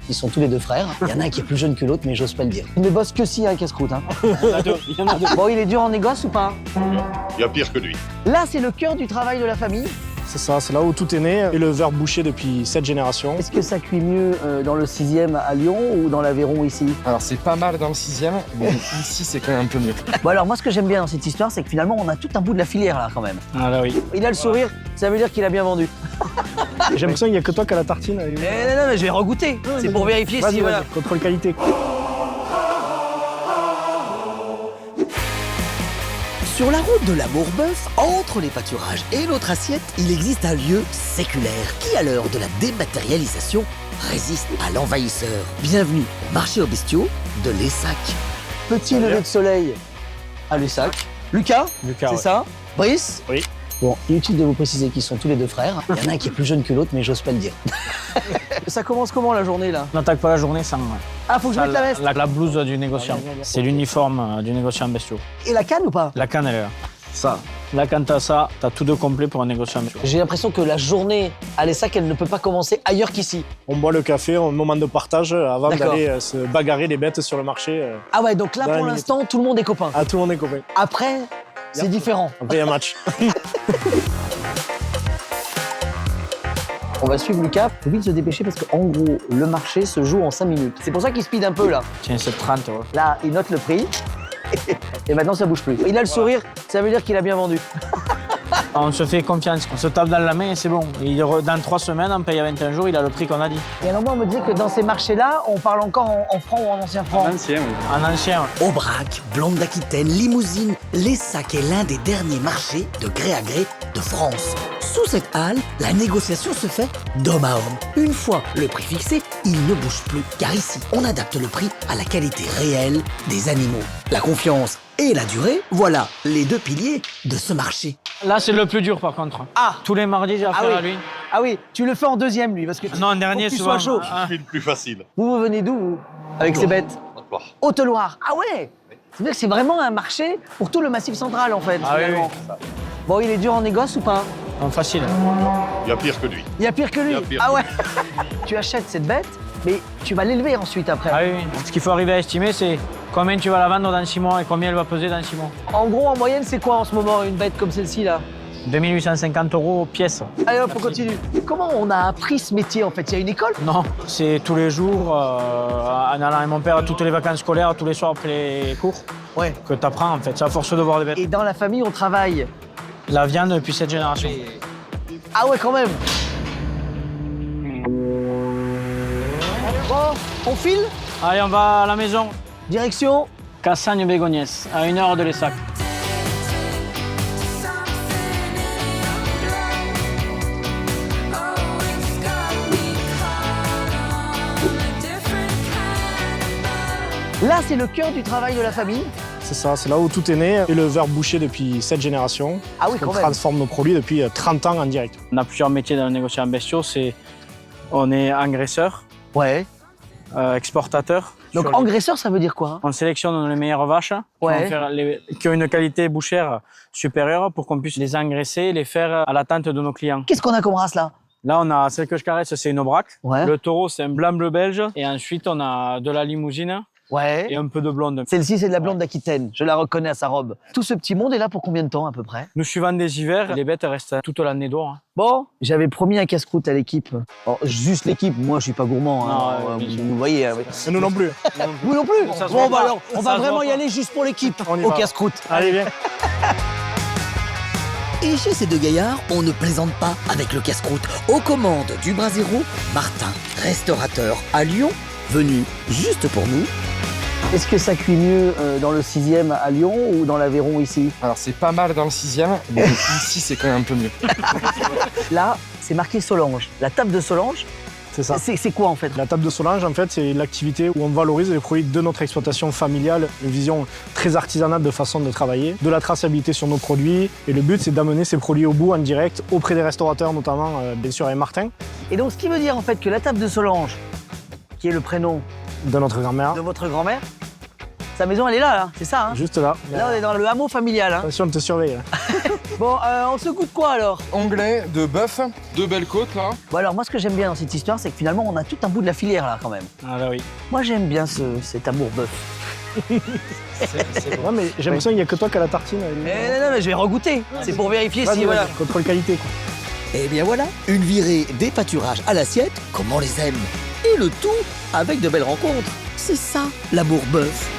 Ils sont tous les deux frères. Il y en a un qui est plus jeune que l'autre, mais j'ose pas le dire. Il ne bosse que si, hein, casse-croûte. Hein. Il y en a deux. Bon, il est dur en négoce ou pas? Il y a pire que lui. Là, c'est le cœur du travail de la famille. C'est ça, c'est là où tout est né. Éleveur boucher depuis 7 générations. Est-ce que ça cuit mieux dans le 6e à Lyon ou dans l'Aveyron ici? Alors c'est pas mal dans le 6e, mais ici c'est quand même un peu mieux. Bon alors moi ce que j'aime bien dans cette histoire, c'est que finalement on a tout un bout de la filière là quand même. Ah là oui. Il a le sourire, ça veut dire qu'il a bien vendu. J'ai l'impression qu'il n'y a que toi qui as la tartine. Non, mais je vais regoûter. C'est pour vérifier Vas-y, si voilà. vas-y, contrôle qualité. Sur la route de la Bourbeuf, entre les pâturages et notre assiette, il existe un lieu séculaire qui, à l'heure de la dématérialisation, résiste à l'envahisseur. Bienvenue au marché aux bestiaux de Lessac. Petit lever de soleil à Lussac. Lucas, Lucas, c'est ouais. ça? Brice? Oui. Bon, inutile de vous préciser qu'ils sont tous les deux frères. Il y en a un qui est plus jeune que l'autre, mais j'ose pas le dire. Ça commence comment la journée là? On n'attaque pas la journée sans Ah, faut que je mette la veste. la blouse du négociant. C'est l'uniforme du négociant bestiaux. Et la canne ou pas? La canne, elle est là. Ça. Là, quand t'as ça, t'as tout de complet pour un négociant bestiaux. J'ai l'impression que la journée à Lessac, elle ne peut pas commencer ailleurs qu'ici. On boit le café, un moment de partage avant D'accord. d'aller se bagarrer les bêtes sur le marché. Ah ouais, donc là Dans la pour minute. l'instant, tout le monde est copain. Ah, tout le monde est copain. Après, c'est différent. Après, il y a un match. On va suivre Lucas. Faut vite se dépêcher parce qu'en gros, le marché se joue en 5 minutes. C'est pour ça qu'il speed un peu là. Tiens, c'est 30 euros. Là, il note le prix. Et maintenant, ça bouge plus. Il a le sourire, ça veut dire qu'il a bien vendu. On se fait confiance, on se tape dans la main et c'est bon. Dans 3 semaines, on paye à 21 jours, il a le prix qu'on a dit. Et alors moi, on me disait que dans ces marchés-là, on parle encore en francs ou en anciens francs. En ancien, Aubrac, Blonde d'Aquitaine, Limousine, Lessac est l'un des derniers marchés de gré à gré de France. Sous cette halle, la négociation se fait d'homme à homme. Une fois le prix fixé, il ne bouge plus, car ici, on adapte le prix à la qualité réelle des animaux. La confiance et la durée, voilà les deux piliers de ce marché. là, c'est le plus dur par contre. Ah. Tous les mardis, j'ai affaire à lui. Ah oui, tu le fais en deuxième lui, parce que Non, en dernier, faut que tu souvent. sois chaud. Ah. Je suis le plus facile. Vous venez d'où vous? Avec ces bêtes? Haute-Loire. Ah ouais. C'est-à-dire que c'est vraiment un marché pour tout le Massif central en fait. Ah oui, finalement. Bon, il est dur en négoce ou pas? Non, facile. Il y a pire que lui. Il y a pire que lui. Il y a pire. Ah ouais. Tu achètes cette bête, mais tu vas l'élever ensuite après. Ah oui, oui. Ce qu'il faut arriver à estimer, c'est combien tu vas la vendre dans 6 mois et combien elle va peser dans 6 mois. En gros, en moyenne, c'est quoi en ce moment une bête comme celle-ci là? 2850 € pièce. Allez hop, on continue. Comment on a appris ce métier en fait? Il y a une école? Non, c'est tous les jours, en allant avec mon père toutes les vacances scolaires, tous les soirs après les cours, Ouais. que tu apprends en fait. C'est à force de voir des bêtes. Et dans la famille, on travaille. La viande depuis cette génération. Ah ouais, quand même. Bon, on file? Allez, on va à la maison. Direction. Cassagne-Bégognès, à 1 heure de Lessac. Là, c'est le cœur du travail de la famille. C'est ça, c'est là où tout est né. Éleveur boucher depuis 7 générations. Ah oui, On quand même. transforme nos produits depuis 30 ans en direct. On a plusieurs métiers dans le négociant bestiaux. On est engraisseur, Ouais. exportateur. Donc Sur les- engraisseur, ça veut dire quoi? On sélectionne les meilleures vaches Ouais. qui ont une qualité bouchère supérieure pour qu'on puisse les engraisser, les faire à l'attente de nos clients. Qu'est-ce qu'on a comme race là? Là, on a celle que je caresse, c'est une Aubrac. Ouais. Le taureau, c'est un blanc-bleu belge. Et ensuite, on a de la limousine Ouais. et un peu de blonde. Celle-ci, c'est de la blonde d'Aquitaine. Je la reconnais à sa robe. Tout ce petit monde est là pour combien de temps à peu près? Nous suivant des hivers, les bêtes restent toute l'année dehors. Hein. Bon, j'avais promis un casse-croûte à l'équipe. Alors, juste l'équipe, moi je suis pas gourmand. Hein. Non, bien sûr. Vous voyez. Et nous non plus. Vous non plus? Ça se Bon, voit bah pas. alors, on Ça va se vraiment voit y pas. aller juste pour l'équipe, On y au va. casse-croûte. Allez, viens. Et chez ces deux gaillards, on ne plaisante pas avec le casse-croûte. Aux commandes du bras zéro, Martin, restaurateur à Lyon, venu juste pour nous. Est-ce que ça cuit mieux dans le 6e à Lyon ou dans l'Aveyron ici? Alors c'est pas mal dans le 6e, mais ici c'est quand même un peu mieux. Là, c'est marqué Solange. La table de Solange, C'est ça. c'est quoi en fait? La table de Solange, en fait, c'est l'activité où on valorise les produits de notre exploitation familiale, une vision très artisanale de façon de travailler, de la traçabilité sur nos produits. Et le but, c'est d'amener ces produits au bout en direct auprès des restaurateurs, notamment, bien sûr, avec Martin, Et donc, ce qui veut dire en fait que la table de Solange, qui est le prénom de notre grand-mère. de votre grand-mère, Sa maison, elle est là, c'est ça. Hein. Juste là. Là, on est dans le hameau familial. Hein. Attention, on te surveille. Là. Bon, on se goûte quoi alors? Onglet de bœuf, 2 belles côtes là. Bon, alors moi, ce que j'aime bien dans cette histoire, c'est que finalement, on a tout un bout de la filière là, quand même. Ah là oui. Moi, j'aime bien cet amour bœuf. Ouais, mais j'ai l'impression qu'il n'y a que toi qui as la tartine. Non, mais je vais regoûter. C'est pour vérifier si, voilà. Contrôle qualité, quoi. Eh bien voilà, une virée des pâturages à l'assiette, comme on les aime. Et le tout avec de belles rencontres. C'est ça, l'amour bœuf.